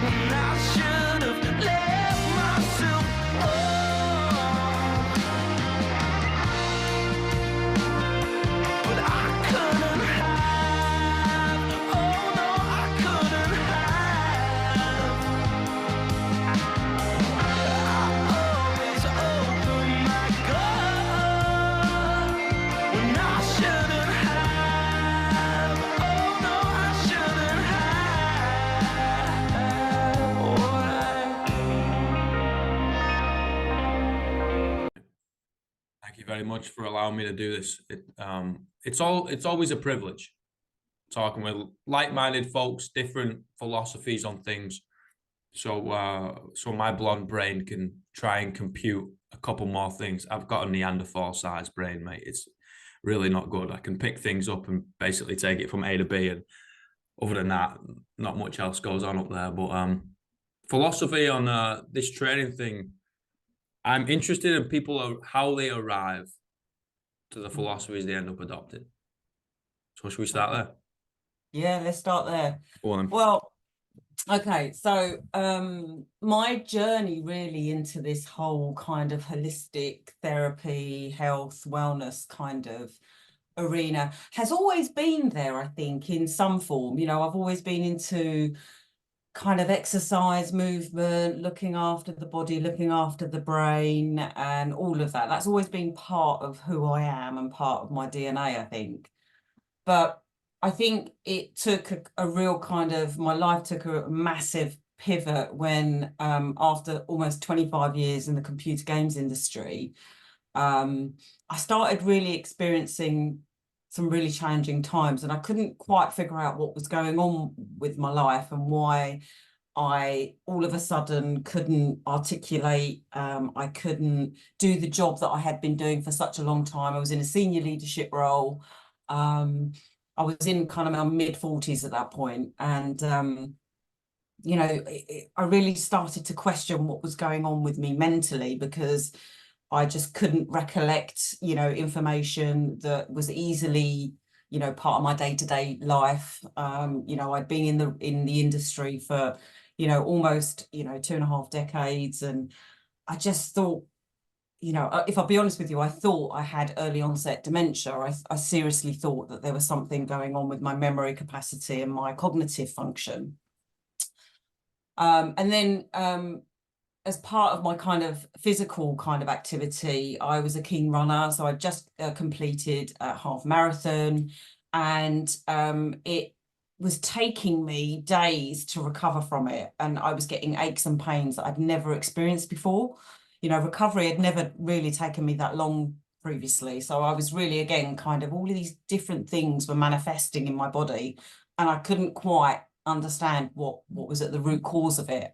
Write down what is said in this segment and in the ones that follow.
when I should have let myself go. But I couldn't have, oh no, I couldn't have. I always open my gut when I shouldn't have, oh no, I shouldn't have. Thank you very much for allowing me to do this. It's always a privilege talking with like-minded folks, different philosophies on things. So my blonde brain can try and compute a couple more things. I've got a Neanderthal-sized brain, mate. It's really not good. I can pick things up and basically take it from A to B, and other than that, not much else goes on up there. But philosophy on this training thing, I'm interested in people how they arrive to the philosophies they end up adopting. So should we start there? Yeah, let's start there. Go on. Well, okay, so my journey really into this whole kind of holistic therapy, health, wellness kind of arena has always been there, I think, in some form. You know, I've always been into kind of exercise, movement, looking after the body, looking after the brain, and all of that. That's always been part of who I am and part of my DNA, I think. But I think it took a real kind of, my life took a massive pivot when after almost 25 years in the computer games industry, I started really experiencing some really challenging times, and I couldn't quite figure out what was going on with my life and why I all of a sudden couldn't articulate. I couldn't do the job that I had been doing for such a long time. I was in a senior leadership role. I was in kind of my mid-40s at that point, and you know, I really started to question what was going on with me mentally, because I just couldn't recollect, you know, information that was easily, you know, part of my day-to-day life. You know, I'd been in the industry for, you know, almost, you know, 2.5 decades, and I just thought, you know, if I'll be honest with you, I thought I had early onset dementia. I seriously thought that there was something going on with my memory capacity and my cognitive function. And then as part of my kind of physical kind of activity, I was a keen runner. So I just completed a half marathon, and it was taking me days to recover from it. And I was getting aches and pains that I'd never experienced before. You know, recovery had never really taken me that long previously. So I was really, again, kind of all of these different things were manifesting in my body, and I couldn't quite understand what was at the root cause of it.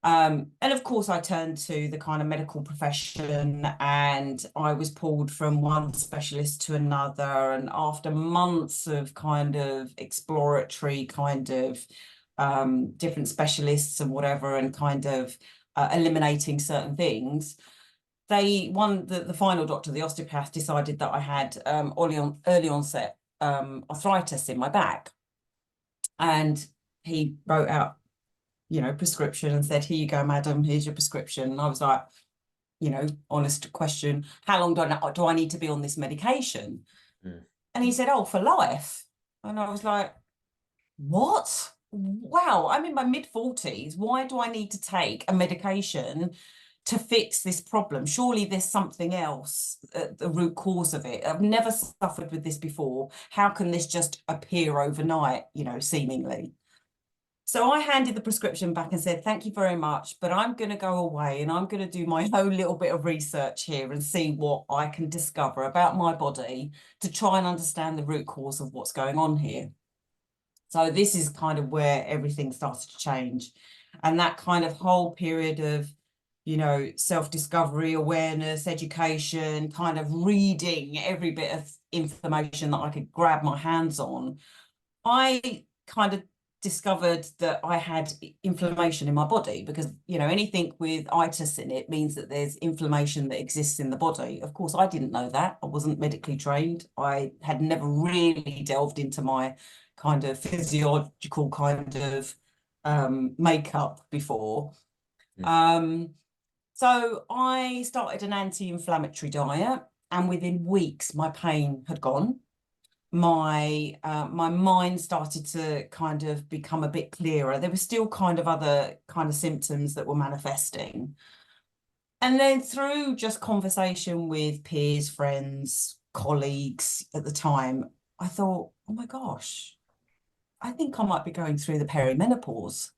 And of course, I turned to the kind of medical profession, and I was pulled from one specialist to another. And after months of kind of exploratory kind of different specialists and whatever, and kind of eliminating certain things, the final doctor, the osteopath, decided that I had early onset arthritis in my back. And he wrote out, you know, prescription and said, "Here you go, madam, here's your prescription." And I was like, you know, honest question, how long do I need to be on this medication? And he said, "Oh, for life." And I was like, what? Wow, I'm in my mid-40s. Why do I need to take a medication to fix this problem? Surely there's something else at the root cause of it. I've never suffered with this before. How can this just appear overnight, you know, seemingly? So I handed the prescription back and said, "Thank you very much, but I'm going to go away and I'm going to do my own little bit of research here and see what I can discover about my body to try and understand the root cause of what's going on here." So this is kind of where everything started to change. And that kind of whole period of, you know, self-discovery, awareness, education, kind of reading every bit of information that I could grab my hands on, I kind of discovered that I had inflammation in my body, because, you know, anything with itis in it means that there's inflammation that exists in the body. Of course, I didn't know that. I wasn't medically trained. I had never really delved into my kind of physiological kind of makeup before. So I started an anti-inflammatory diet, and within weeks my pain had gone. My mind started to kind of become a bit clearer. There were still kind of other kind of symptoms that were manifesting. And then through just conversation with peers, friends, colleagues at the time, I thought, oh my gosh, I think I might be going through the perimenopause.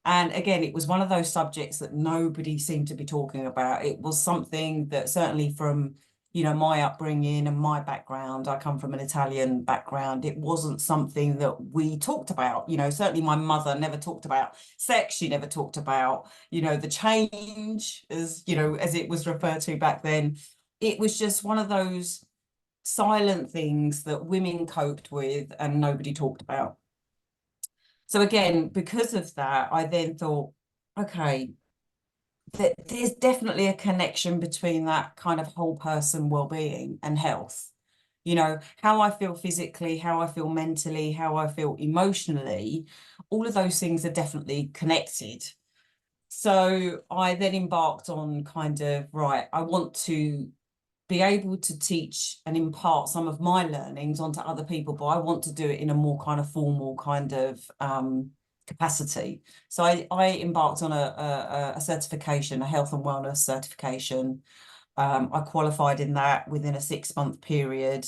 And again, it was one of those subjects that nobody seemed to be talking about. It was something that certainly from, my upbringing and my background, I come from an Italian background. It wasn't something that we talked about. Certainly my mother never talked about sex. She never talked about, the change as it was referred to back then. It was just one of those silent things that women coped with and nobody talked about. So again, because of that, I then thought, okay, there's definitely a connection between that kind of whole person well-being and health. How I feel physically, how I feel mentally, how I feel emotionally, all of those things are definitely connected. So I then embarked on kind of, right, I want to be able to teach and impart some of my learnings onto other people, but I want to do it in a more kind of formal kind of capacity. So I embarked on a certification, a health and wellness certification. I qualified in that within a 6-month period,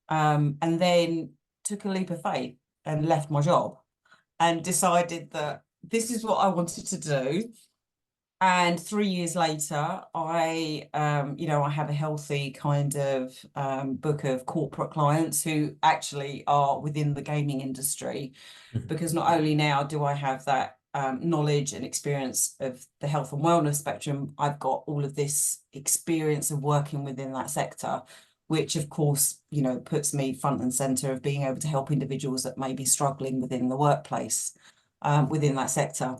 and then took a leap of faith and left my job and decided that this is what I wanted to do. And 3 years later, I have a healthy kind of book of corporate clients who actually are within the gaming industry, because not only now do I have that knowledge and experience of the health and wellness spectrum, I've got all of this experience of working within that sector, which of course, puts me front and center of being able to help individuals that may be struggling within the workplace, within that sector.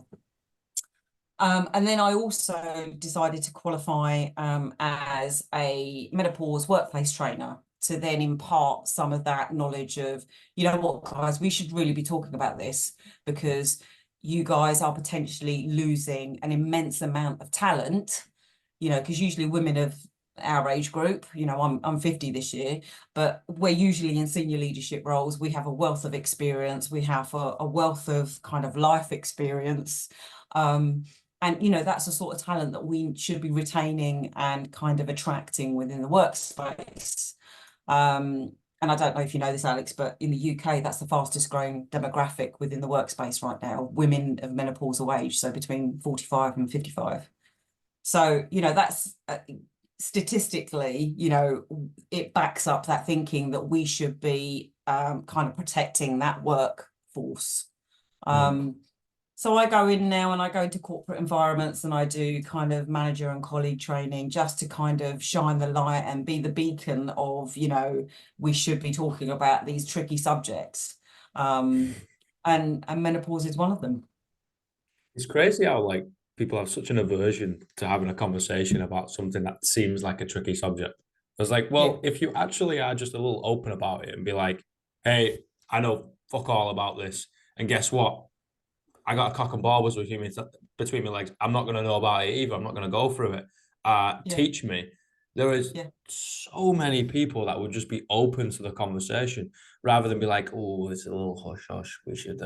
And then I also decided to qualify as a menopause workplace trainer to then impart some of that knowledge of, what, guys, we should really be talking about this, because you guys are potentially losing an immense amount of talent, because usually women of our age group, I'm 50 this year, but we're usually in senior leadership roles. We have a wealth of experience. We have a wealth of kind of life experience. And, that's the sort of talent that we should be retaining and kind of attracting within the workspace. And I don't know if you know this, Alex, but in the UK, that's the fastest growing demographic within the workspace right now, women of menopausal age, so between 45 and 55. So, that's statistically, it backs up that thinking that we should be kind of protecting that workforce. So I go in now and I go into corporate environments and I do kind of manager and colleague training just to kind of shine the light and be the beacon of, we should be talking about these tricky subjects. And menopause is one of them. It's crazy how people have such an aversion to having a conversation about something that seems like a tricky subject. It's like, well, if you actually are just a little open about it and be like, hey, I know fuck all about this. And guess what? I got a cock and ball between my legs. I'm not going to know about it either. I'm not going to go through it. Teach me. There is so many people that would just be open to the conversation rather than be like, oh, it's a little hush hush. We should,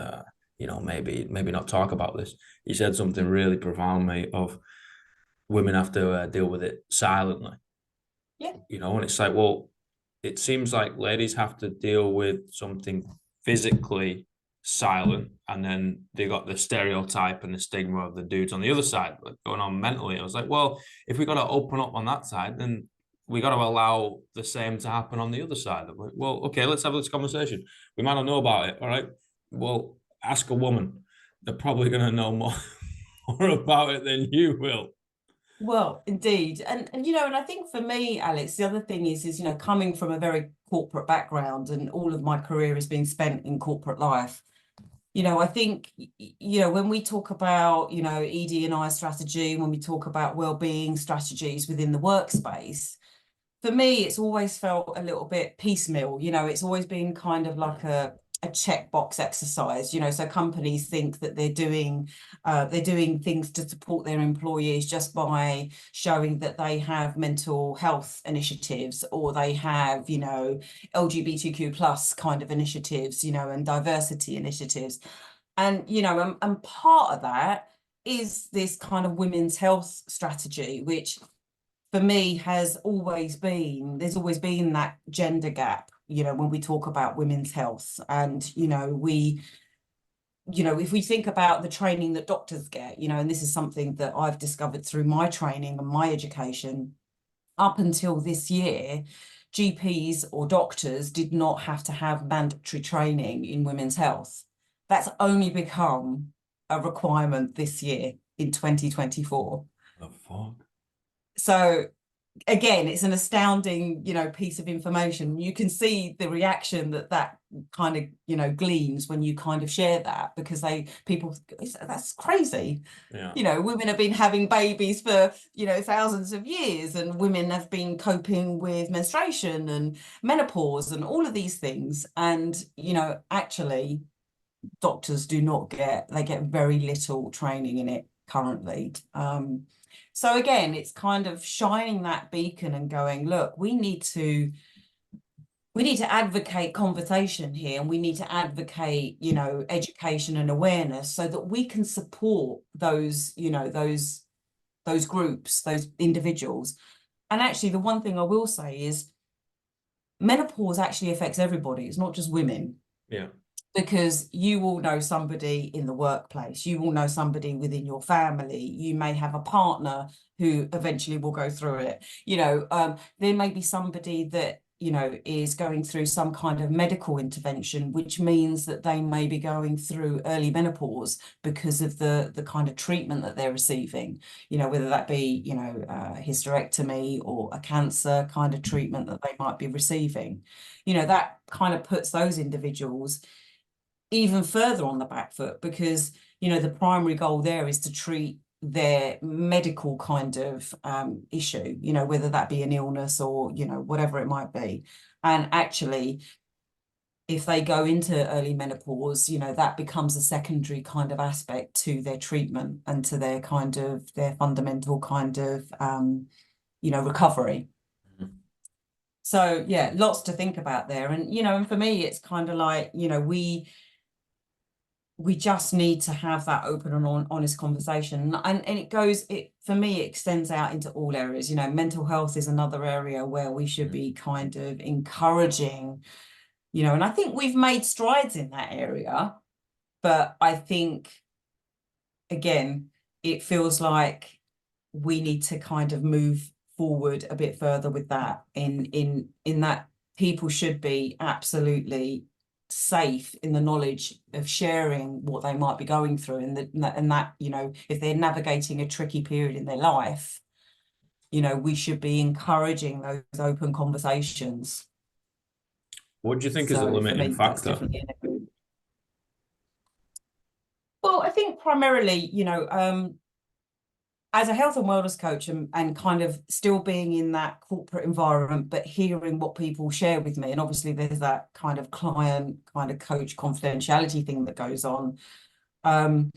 maybe not talk about this. You said something really profound, mate, of women have to deal with it silently. Yeah. And it's like, well, it seems like ladies have to deal with something physically silent, and then they got the stereotype and the stigma of the dudes on the other side going on mentally. I was like, well, if we got to open up on that side, then we got to allow the same to happen on the other side. I'm like, well, okay, let's have this conversation. We might not know about it, all right? Well, ask a woman. They're probably going to know more about it than you will. Well, indeed. And and I think for me, Alex, the other thing is, coming from a very corporate background and all of my career has been spent in corporate life. I think, when we talk about, ED&I strategy, when we talk about well-being strategies within the workspace, for me, it's always felt a little bit piecemeal. It's always been kind of like a checkbox exercise, you know, so companies think that they're doing things to support their employees just by showing that they have mental health initiatives, or they have, you know, LGBTQ plus kind of initiatives, you know, and diversity initiatives. And, you know, and part of that is this kind of women's health strategy, which for me has always been, there's always been that gender gap, you know, when we talk about women's health. And, you know, if we think about the training that doctors get, you know, and this is something that I've discovered through my training and my education, up until this year, GPs or doctors did not have to have mandatory training in women's health. That's only become a requirement this year in 2024. The fuck? So again, it's an astounding, you know, piece of information. You can see the reaction that kind of, you know, gleans when you kind of share that, because people, that's crazy. Yeah. You know, women have been having babies for, you know, thousands of years, and women have been coping with menstruation and menopause and all of these things. And, you know, actually doctors they get very little training in it currently. So again, it's kind of shining that beacon and going, look, we need to advocate conversation here, and we need to advocate, you know, education and awareness, so that we can support those, you know, those groups, those individuals. And actually, the one thing I will say is menopause actually affects everybody. It's not just women. Yeah. Because you will know somebody in the workplace, you will know somebody within your family, you may have a partner who eventually will go through it. You know, there may be somebody that, you know, is going through some kind of medical intervention, which means that they may be going through early menopause because of the kind of treatment that they're receiving, you know, whether that be, you know, hysterectomy or a cancer kind of treatment that they might be receiving. You know, that kind of puts those individuals even further on the back foot, because, you know, the primary goal there is to treat their medical kind of issue, you know, whether that be an illness or, you know, whatever it might be. And actually, if they go into early menopause, you know, that becomes a secondary kind of aspect to their treatment and to their kind of their fundamental kind of you know, recovery. So yeah, lots to think about there. And, you know, and for me, it's kind of like, you know, we just need to have that open and honest conversation. And for me, it extends out into all areas. You know, mental health is another area where we should be kind of encouraging, you know, and I think we've made strides in that area. But I think, again, it feels like we need to kind of move forward a bit further with that, in that people should be absolutely safe in the knowledge of sharing what they might be going through, and that, you know, if they're navigating a tricky period in their life, you know, we should be encouraging those open conversations. What do you think is a So for limiting me, that's factor? definitely well, I think primarily, you know, as a health and wellness coach, and kind of still being in that corporate environment, but hearing what people share with me. And obviously there's that kind of client, kind of coach confidentiality thing that goes on. But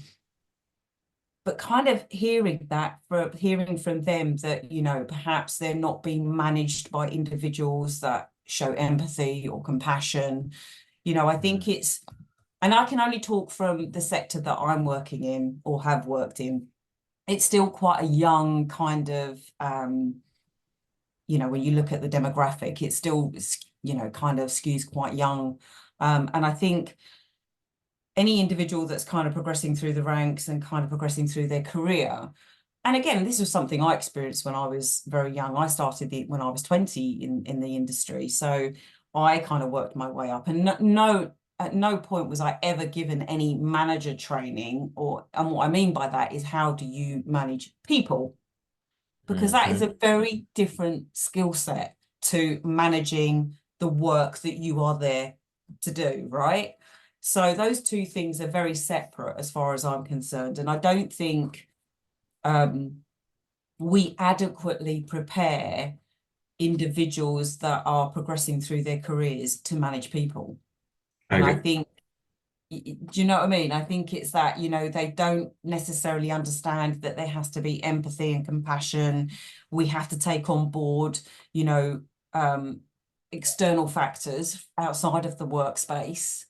kind of hearing from them that, you know, perhaps they're not being managed by individuals that show empathy or compassion. You know, I think and I can only talk from the sector that I'm working in or have worked in. It's still quite a young kind of, you know, when you look at the demographic, it's still, you know, kind of skews quite young. And I think any individual that's kind of progressing through the ranks and kind of progressing through their career, and again, this was something I experienced when I was very young. I started when I was 20 in the industry. So I kind of worked my way up, and at no point was I ever given any manager training, and what I mean by that is, how do you manage people? Because that is a very different skill set to managing the work that you are there to do, right? So those two things are very separate as far as I'm concerned. And I don't think we adequately prepare individuals that are progressing through their careers to manage people. And I think Do you know what I mean? I think it's that, you know, they don't necessarily understand that there has to be empathy and compassion. We have to take on board, you know, external factors outside of the workspace.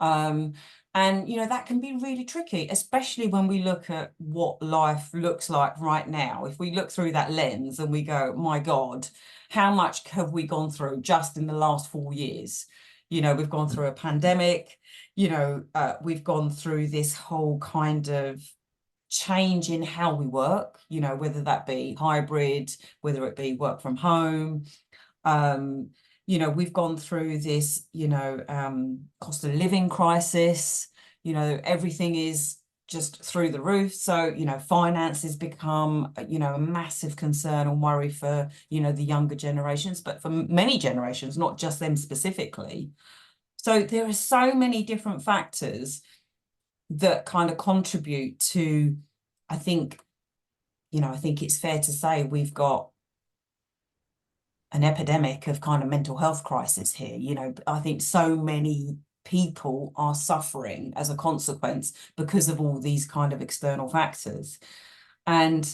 And, you know, that can be really tricky, especially when we look at what life looks like right now. If we look through that lens and we go, my God, how much have we gone through just in the last 4 years? You know, we've gone through a pandemic, you know, we've gone through this whole kind of change in how we work, you know, whether that be hybrid, whether it be work from home. You know, we've gone through this, you know, cost of living crisis, you know, everything is just through the roof. So, you know, finances become, you know, a massive concern and worry for, you know, the younger generations, but for many generations, not just them specifically. So there are so many different factors that kind of contribute to, I think, you know, I think it's fair to say we've got an epidemic of kind of mental health crisis here. You know, I think so many people are suffering as a consequence because of all these kind of external factors. And,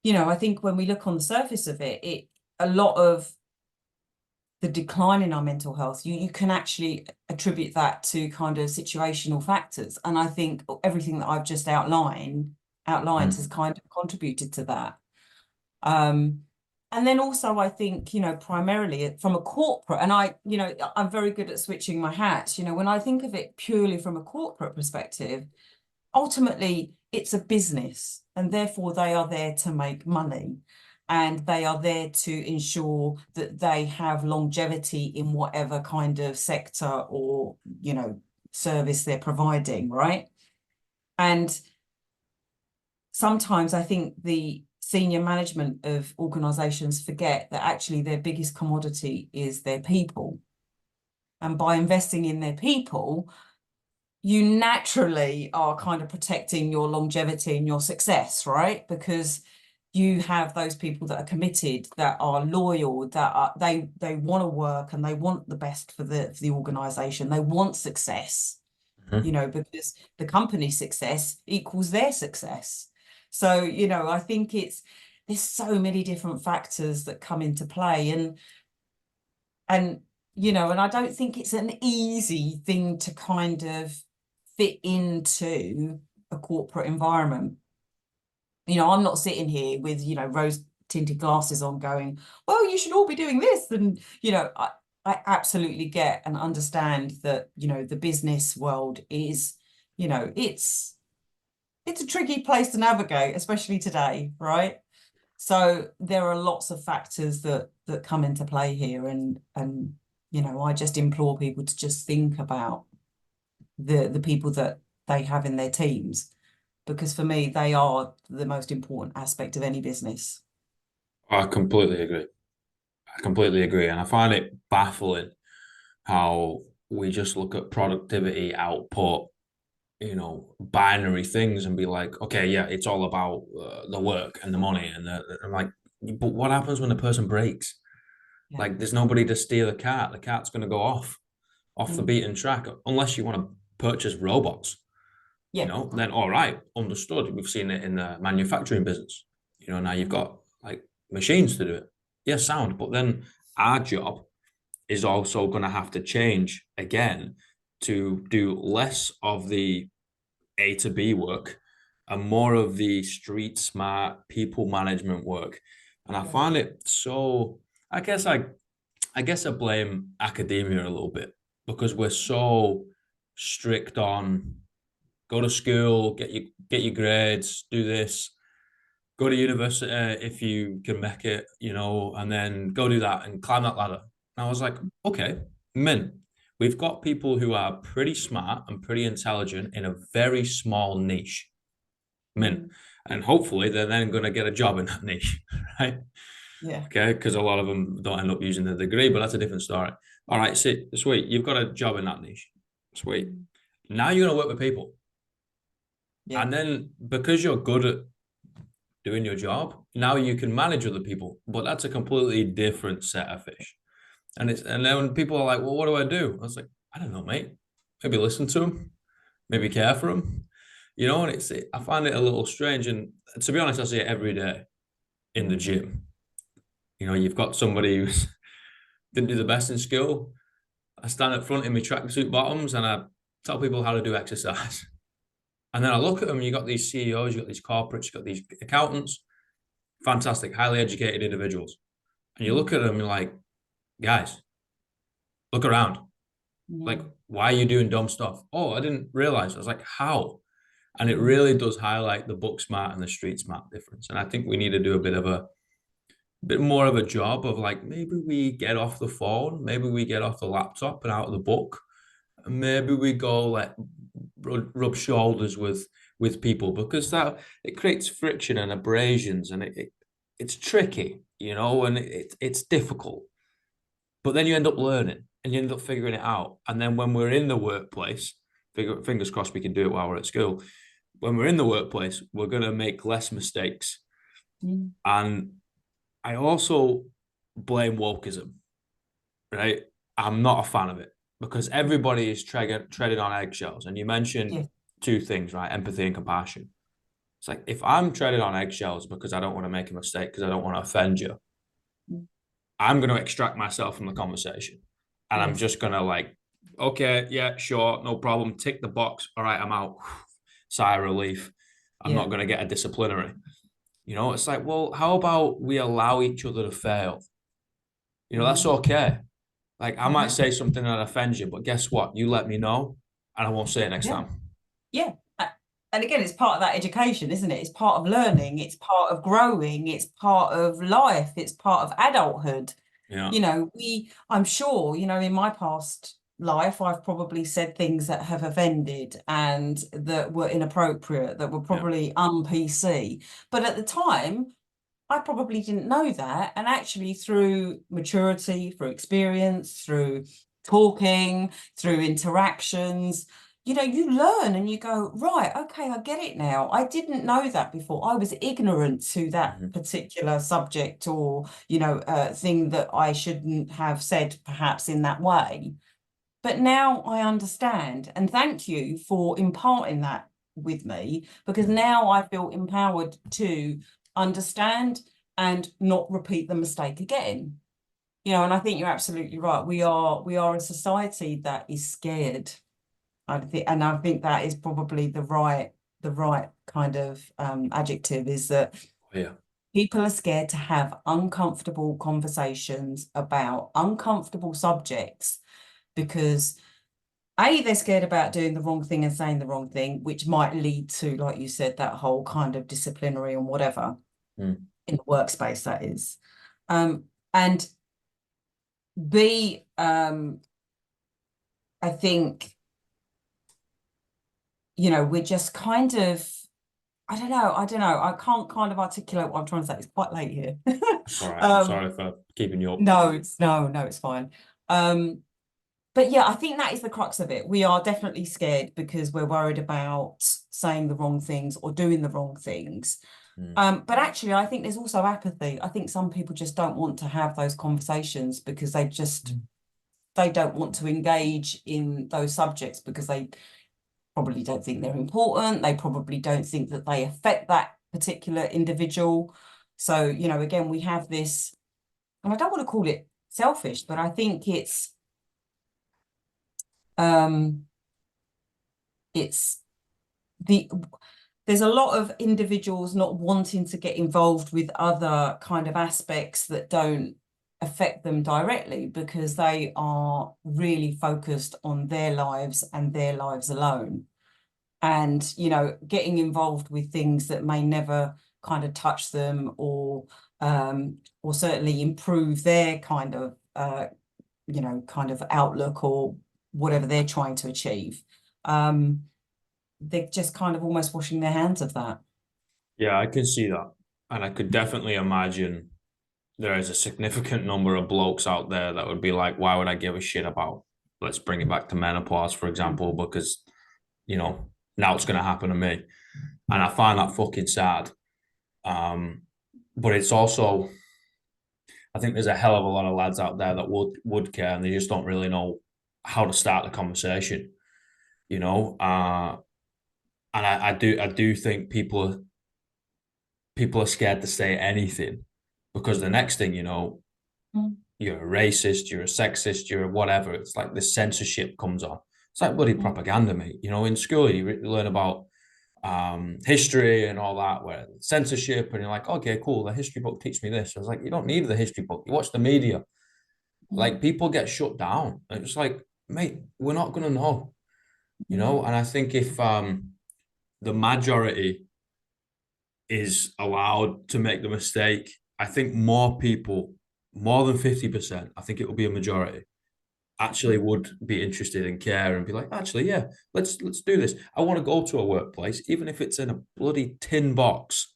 you know, I think when we look on the surface of it, a lot of the decline in our mental health, you can actually attribute that to kind of situational factors. And I think everything that I've just outlined has kind of contributed to that. And then also, I think, you know, primarily from a corporate, and you know, I'm very good at switching my hats. You know, when I think of it purely from a corporate perspective, ultimately it's a business, and therefore they are there to make money, and they are there to ensure that they have longevity in whatever kind of sector or, you know, service they're providing, right? And sometimes I think the senior management of organizations forget that actually their biggest commodity is their people. And by investing in their people, you naturally are kind of protecting your longevity and your success, right? Because you have those people that are committed, that are loyal, that are they want to work and they want the best for the organization. They want success, you know, because the company's success equals their success. So, you know, I think there's so many different factors that come into play, and you know, and I don't think it's an easy thing to kind of fit into a corporate environment. You know, I'm not sitting here with, you know, rose tinted glasses on going, well, you should all be doing this. And, you know, I absolutely get and understand that, you know, the business world is, you know, it's a tricky place to navigate, especially today, right? So there are lots of factors that come into play here, and you know, I just implore people to just think about the people that they have in their teams, because for me they are the most important aspect of any business. I completely agree. I completely agree. And I find it baffling how we just look at productivity, output, you know, binary things and be like, okay, yeah, it's all about the work and the money. And I'm like, but what happens when the person breaks? Yeah. Like, there's nobody to steer the cart. The cart's going to go off the beaten track, unless you want to purchase robots. Yeah. You know, then all right, understood. We've seen it in the manufacturing business. You know, now you've got like machines to do it. Yeah, sound. But then our job is also going to have to change again to do less of the A to B work and more of the street smart people management work. And I find it so, I guess I blame academia a little bit, because we're so strict on go to school, get your grades, do this, go to university if you can make it, you know, and then go do that and climb that ladder. And I was like, okay, we've got people who are pretty smart and pretty intelligent in a very small niche. And hopefully they're then going to get a job in that niche, right? Yeah. Okay, because a lot of them don't end up using the degree, but that's a different story. All right, sweet. You've got a job in that niche. Sweet. Now you're going to work with people. Yeah. And then because you're good at doing your job, now you can manage other people. But that's a completely different set of fish. And then when people are like, well, what do I do? I was like, I don't know, mate. maybe listen to them, maybe care for them, you know. And I find it a little strange. And to be honest, I see it every day in the gym. You know, you've got somebody who's didn't do the best in school. I stand up front in my tracksuit bottoms and I tell people how to do exercise. And then I look at them, you got these CEOs, you got these corporates, you got these accountants, fantastic, highly educated individuals. And you look at them and you're like, guys, look around. Like, why are you doing dumb stuff? Oh, I didn't realize. I was like, how? And it really does highlight the book smart and the street smart difference. And I think we need to do a bit more of a job of like, maybe we get off the phone, maybe we get off the laptop and out of the book, and maybe we go like rub shoulders with people, because that it creates friction and abrasions, and it's tricky, you know, and it's difficult. But then you end up learning and you end up figuring it out. And then when we're in the workplace, fingers crossed we can do it while we're at school. When we're in the workplace, we're going to make less mistakes. And I also blame wokism, right? I'm not a fan of it because everybody is treading on eggshells. And you mentioned two things, right? Empathy and compassion. It's like, if I'm treading on eggshells because I don't want to make a mistake, because I don't want to offend you, I'm going to extract myself from the conversation. And I'm just going to like, okay, yeah, sure, no problem. Tick the box. All right, I'm out. Sigh of relief. I'm not going to get a disciplinary. You know, it's like, well, how about we allow each other to fail? You know, that's okay. Like, I might say something that offends you, but guess what? You let me know and I won't say it next time. Yeah. And again, it's part of that education, isn't it? It's part of learning. It's part of growing. It's part of life. It's part of adulthood. Yeah. You know, I'm sure, you know, in my past life, I've probably said things that have offended and that were inappropriate, that were probably un-PC. But at the time, I probably didn't know that. And actually through maturity, through experience, through talking, through interactions, you know, you learn and you go, right, okay, I get it now. I didn't know that before. I was ignorant to that particular subject or, you know, thing that I shouldn't have said perhaps in that way. But now I understand. And thank you for imparting that with me, because now I feel empowered to understand and not repeat the mistake again. You know, and I think you're absolutely right. We are a society that is scared. I think that is probably the right kind of adjective, is that people are scared to have uncomfortable conversations about uncomfortable subjects, because they're scared about doing the wrong thing and saying the wrong thing, which might lead to, like you said, that whole kind of disciplinary and whatever in the workspace, that is. And B, I think, you know, we're just kind of, I don't know. I can't kind of articulate what I'm trying to say. It's quite late here. It's all right. I'm sorry for keeping you up. No, it's fine. But yeah, I think that is the crux of it. We are definitely scared because we're worried about saying the wrong things or doing the wrong things. But actually, I think there's also apathy. I think some people just don't want to have those conversations because they just they don't want to engage in those subjects because they probably don't think they're important. They probably don't think that they affect that particular individual. So, you know, again, we have this, and I don't want to call it selfish, but I think it's there's a lot of individuals not wanting to get involved with other kind of aspects that don't affect them directly because they are really focused on their lives and their lives alone. And, you know, getting involved with things that may never kind of touch them or certainly improve their kind of, you know, kind of outlook or whatever they're trying to achieve. They're just kind of almost washing their hands of that. Yeah, I can see that. And I could definitely imagine there is a significant number of blokes out there that would be like, why would I give a shit about, let's bring it back to menopause, for example, because, you know, now it's going to happen to me. And I find that fucking sad. But it's also, I think there's a hell of a lot of lads out there that would care and they just don't really know how to start the conversation. you know. And I do think people are scared to say anything, because the next thing you know, Mm. you're a racist, you're a sexist, you're a whatever. It's like the censorship comes on. It's like bloody propaganda, mate. You know, in school you learn about history and all that, where censorship, and you're like, okay, cool, the history book teach me this. I was like, you don't need the history book. You watch the media. Like, people get shut down. And it's like, mate, we're not gonna know, you know. And I think if the majority is allowed to make the mistake, I think more people, more than 50%, I think it will be a majority, actually would be interested and care and be like, actually, yeah, let's do this. I want to go to a workplace, even if it's in a bloody tin box,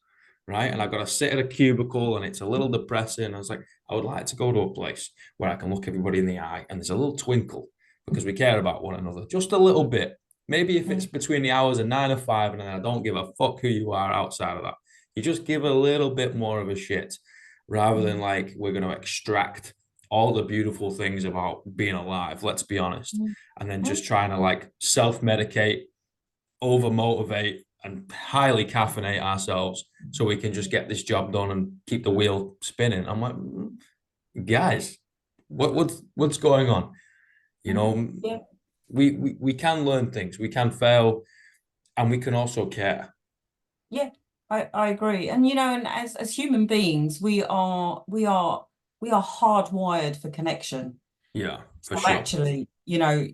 right? And I've got to sit at a cubicle and it's a little depressing. I was like, I would like to go to a place where I can look everybody in the eye and there's a little twinkle, because we care about one another just a little bit. Maybe if it's between the hours of 9 and 5, and then I don't give a fuck who you are outside of that. You just give a little bit more of a shit, rather than like, we're going to extract all the beautiful things about being alive, let's be honest, and then just trying to like self-medicate, over motivate, and highly caffeinate ourselves so we can just get this job done and keep the wheel spinning. I'm like, guys, what's going on? You know, Yeah. we can learn things, we can fail, and we can also care. Yeah, I agree. And you know, and as human beings, we are hardwired for connection. Yeah, for So sure. actually, you know,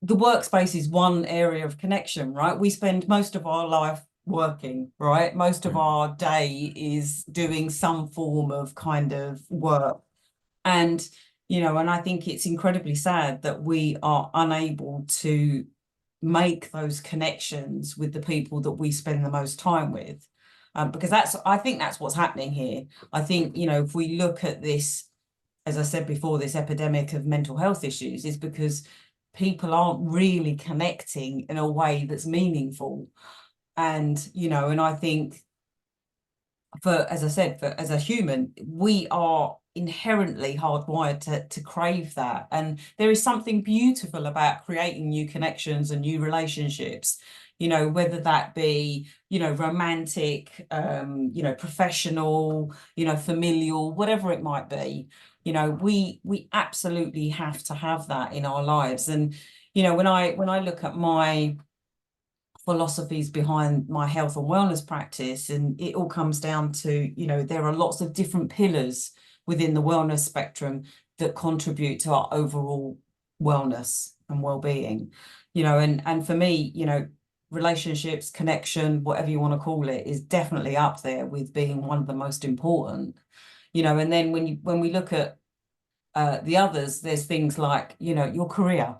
the workspace is one area of connection, right? We spend most of our life working, right? Most of our day is doing some form of kind of work. And, you know, and I think it's incredibly sad that we are unable to make those connections with the people that we spend the most time with. Because I think that's what's happening here. I think, you know, if we look at this, as I said before, this epidemic of mental health issues is because people aren't really connecting in a way that's meaningful. And, you know, and I think as I said, as a human, we are inherently hardwired to crave that. And there is something beautiful about creating new connections and new relationships, you know, whether that be, you know, romantic, you know, professional, you know, familial, whatever it might be. You know, we absolutely have to have that in our lives. And, you know, when I look at my philosophies behind my health and wellness practice, and it all comes down to, you know, there are lots of different pillars within the wellness spectrum that contribute to our overall wellness and well-being, you know, and for me, you know, relationships, connection, whatever you want to call it, is definitely up there with being one of the most important, you know. And then when we look at the others, there's things like, you know, your career,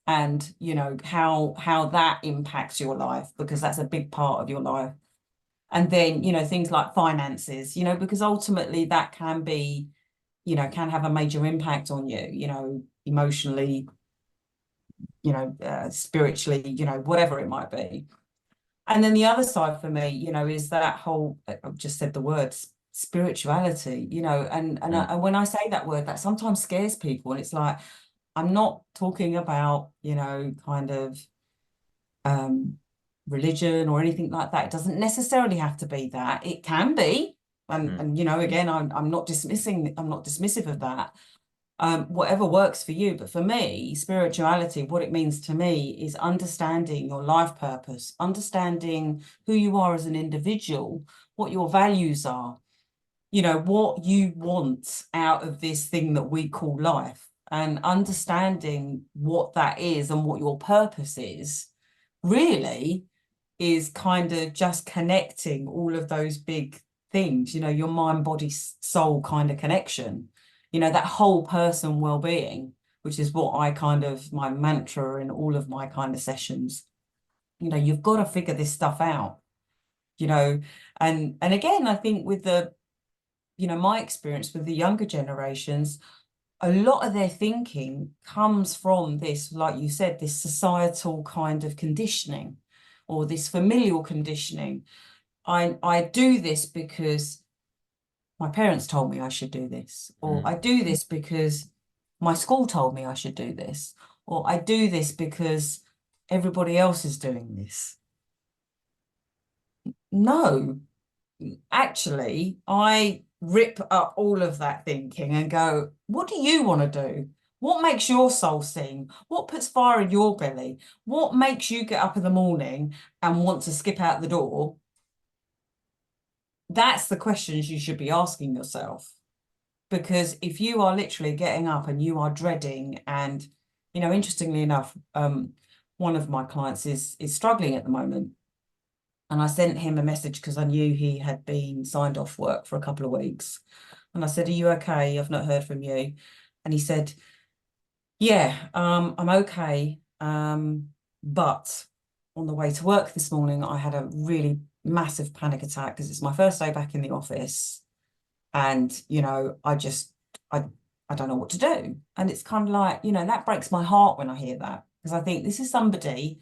and you know how that impacts your life, because that's a big part of your life. And then, you know, things like finances, you know, because ultimately that can be, you know, can have a major impact on you, you know, emotionally, you know, spiritually, you know, whatever it might be. And then the other side for me, you know, is that whole, I've just said the words, spirituality, you know, and when I say that word, that sometimes scares people, and it's like, I'm not talking about, you know, kind of religion or anything like that. It doesn't necessarily have to be that. It can be. And you know, again, I'm not dismissive of that. Whatever works for you. But for me, spirituality, what it means to me is understanding your life purpose, understanding who you are as an individual, what your values are, you know, what you want out of this thing that we call life, and understanding what that is and what your purpose is, really is kind of just connecting all of those big things, you know, your mind, body, soul kind of connection, you know, that whole person well-being, which is what I kind of, my mantra in all of my kind of sessions. You know, you've got to figure this stuff out, you know. And again, I think with the, you know, my experience with the younger generations, a lot of their thinking comes from this, like you said, this societal kind of conditioning, or this familial conditioning. I do this because my parents told me I should do this, or I do this because my school told me I should do this, or I do this because everybody else is doing this. No, actually, I rip up all of that thinking and go, what do you want to do? What makes your soul sing? What puts fire in your belly? What makes you get up in the morning and want to skip out the door? That's the questions you should be asking yourself. Because if you are literally getting up and you are dreading, and, you know, interestingly enough, one of my clients is struggling at the moment. And I sent him a message because I knew he had been signed off work for a couple of weeks. And I said, are you okay? I've not heard from you. And he said, yeah, I'm okay. But on the way to work this morning, I had a really massive panic attack because it's my first day back in the office. And, you know, I don't know what to do. And it's kind of like, you know, that breaks my heart when I hear that, because I think this is somebody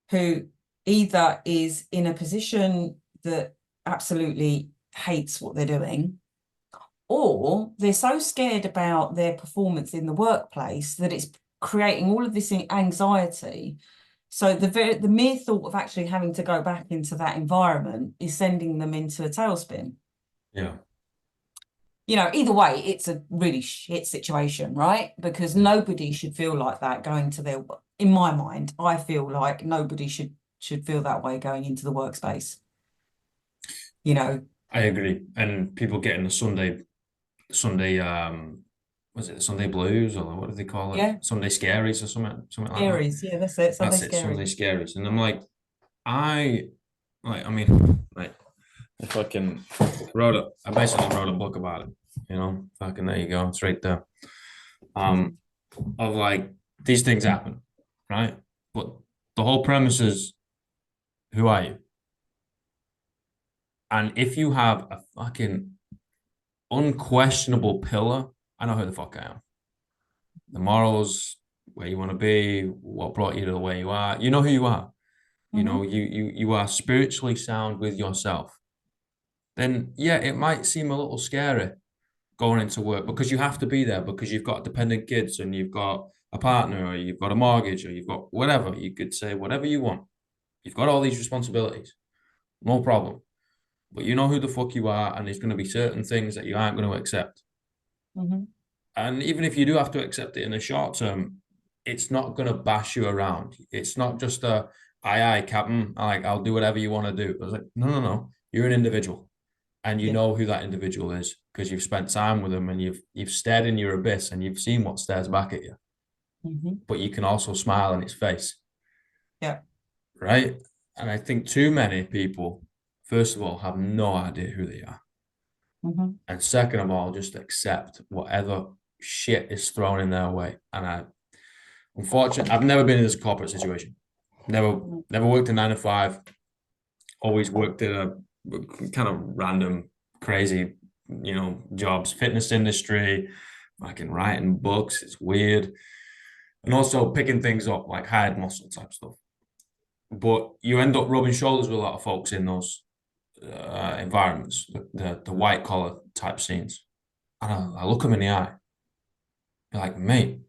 who either is in a position that absolutely hates what they're doing, or they're so scared about their performance in the workplace that it's creating all of this anxiety. So the mere thought of actually having to go back into that environment is sending them into a tailspin. Yeah. You know, either way, it's a really shit situation, right? Because nobody should feel like that going to their, in my mind, I feel like nobody should feel that way going into the workspace. You know, I agree. And people getting the Sunday, was it the Sunday blues, or what do they call it? Yeah. Sunday scaries or something like that. scaries. Yeah, that's it. Sunday That's it, Sunday scaries. scaries. And I'm like, I mean, like, I fucking I basically wrote a book about it, you know, fucking, there you go. It's right there. Of like, these things happen, right? But the whole premise is, who are you? And if you have a fucking unquestionable pillar, I know who the fuck I am. The morals, where you want to be, what brought you to the way you are. You know who you are. You know, you are spiritually sound with yourself. Then yeah, it might seem a little scary going into work, because you have to be there, because you've got dependent kids and you've got a partner, or you've got a mortgage, or you've got whatever. You could say whatever you want. You've got all these responsibilities. No problem. But you know who the fuck you are, and there's going to be certain things that you aren't going to accept. And even if you do have to accept it in the short term, it's not going to bash you around. It's not just a, aye, Captain, like, I'll do whatever you want to do. I was like, no. You're an individual, and you know who that individual is, because you've spent time with them, and you've stared in your abyss, and you've seen what stares back at you. But you can also smile in its face. Yeah. Right? And I think too many people, first of all, have no idea who they are. And second of all, just accept whatever shit is thrown in their way. And unfortunately, I've never been in this corporate situation. Never worked a 9 to 5. Always worked in a kind of random, crazy, you know, jobs, fitness industry, like in writing books. It's weird. And also picking things up, like hired muscle type stuff. But you end up rubbing shoulders with a lot of folks in those environments, the white collar type scenes. And I look them in the eye. Be like, mate,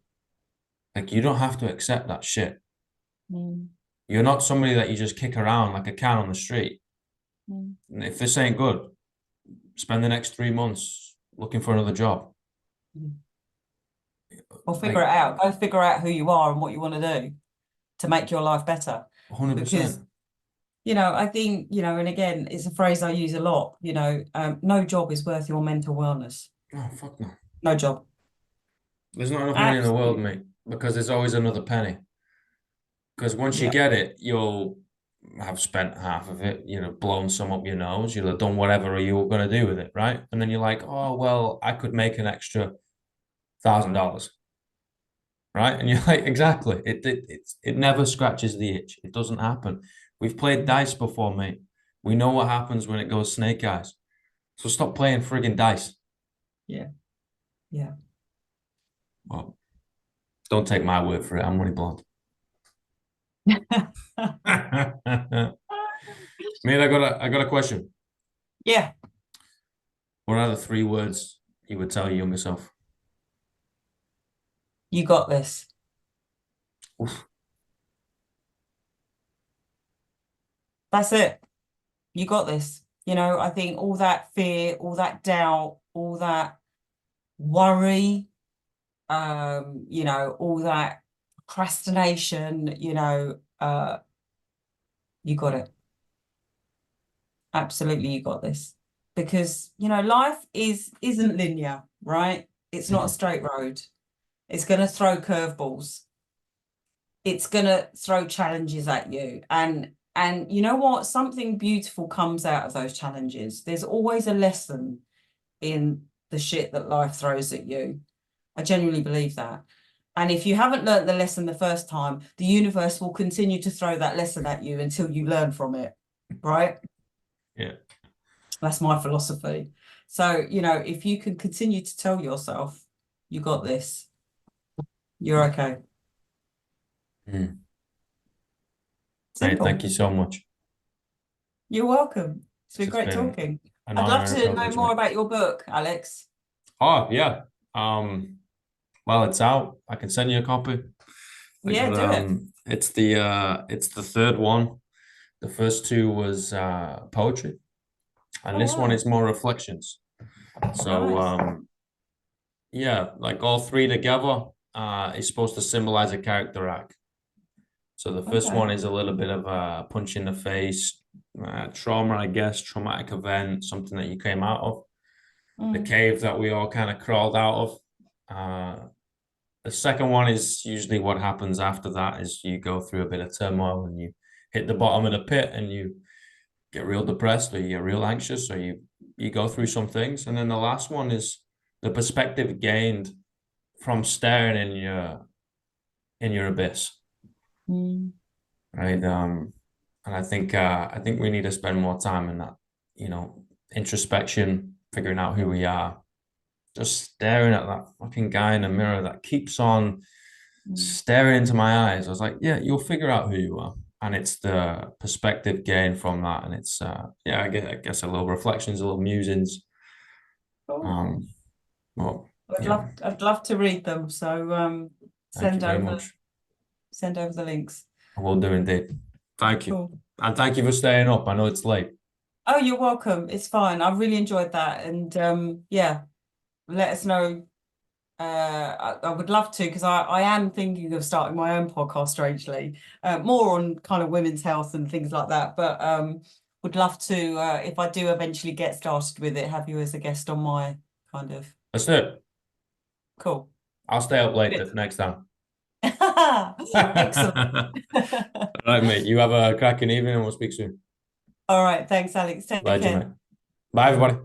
like, you don't have to accept that shit. You're not somebody that you just kick around like a can on the street. And if this ain't good, spend the next 3 months looking for another job. Or figure it out. Go figure out who you are and what you want to do to make your life better. 100%. Because, you know, I think, you know, and again, it's a phrase I use a lot, you know, no job is worth your mental wellness. Oh, fuck no. No job. There's not enough money in the world, mate, because there's always another penny. Because once you get it, you'll have spent half of it, you know, blown some up your nose. You'll have done whatever you were going to do with it, right? And then you're like, oh, well, I could make an extra $1,000, right? And you're like, exactly. It never scratches the itch. It doesn't happen. We've played dice before, mate. We know what happens when it goes snake eyes. So stop playing frigging dice. Yeah. Well, don't take my word for it. I'm really blonde. Mate, I got a question. Yeah. What are the 3 words you would tell your younger self? You got this. Oof. That's it. You got this. You know, I think all that fear, all that doubt, all that worry, you know, all that procrastination, you know, you got it. Absolutely, you got this. Because, you know, life isn't linear, right? It's not a straight road. It's going to throw curveballs. It's going to throw challenges at you. And you know what? Something beautiful comes out of those challenges. There's always a lesson in the shit that life throws at you. I genuinely believe that. And if you haven't learnt the lesson the first time, the universe will continue to throw that lesson at you until you learn from it, right? Yeah. That's my philosophy. So, you know, if you can continue to tell yourself, you got this, you're okay. Hey, Simple. thank you so much. You're welcome. It's been It's great been talking. an I'd love honor and a to know privilege, more mate. about your book, Alex. Oh, yeah. Well, it's out. I can send you a copy. Yeah, do it. It's the third one. The first two was poetry, and Oh, this one wow. is more reflections. So Nice. yeah, like all three together is supposed to symbolize a character arc. So the first Okay. one is a little bit of a punch in the face, trauma, I guess, traumatic event, something that you came out of, the Mm. cave that we all kind of crawled out of. The second one is usually what happens after that is you go through a bit of turmoil and you hit the bottom of the pit and you get real depressed or you get real anxious or you go through some things. And then the last one is the perspective gained from staring in your abyss. Mm. Right. And I think we need to spend more time in that, you know, introspection, figuring out who we are, just staring at that fucking guy in the mirror that keeps on staring into my eyes. I was like, yeah, you'll figure out who you are. And it's the perspective gain from that. And it's yeah, I guess a little reflections, a little musings. Cool. Well, I'd yeah, love to read them. So thank you very much. send over the links. I will do indeed. Thank you. Cool. And thank you for staying up. I know it's late. Oh, you're welcome. It's fine. I really enjoyed that. And yeah, let us know. I would love to, because I am thinking of starting my own podcast, strangely, more on kind of women's health and things like that. But would love to, if I do eventually get started with it, have you as a guest on my kind of Let's do it. cool. I'll stay up late Good. next time. Excellent. All right, mate. You have a cracking evening and we'll speak soon. All right. Thanks, Alex. Take Legend, care. mate. Bye, everybody.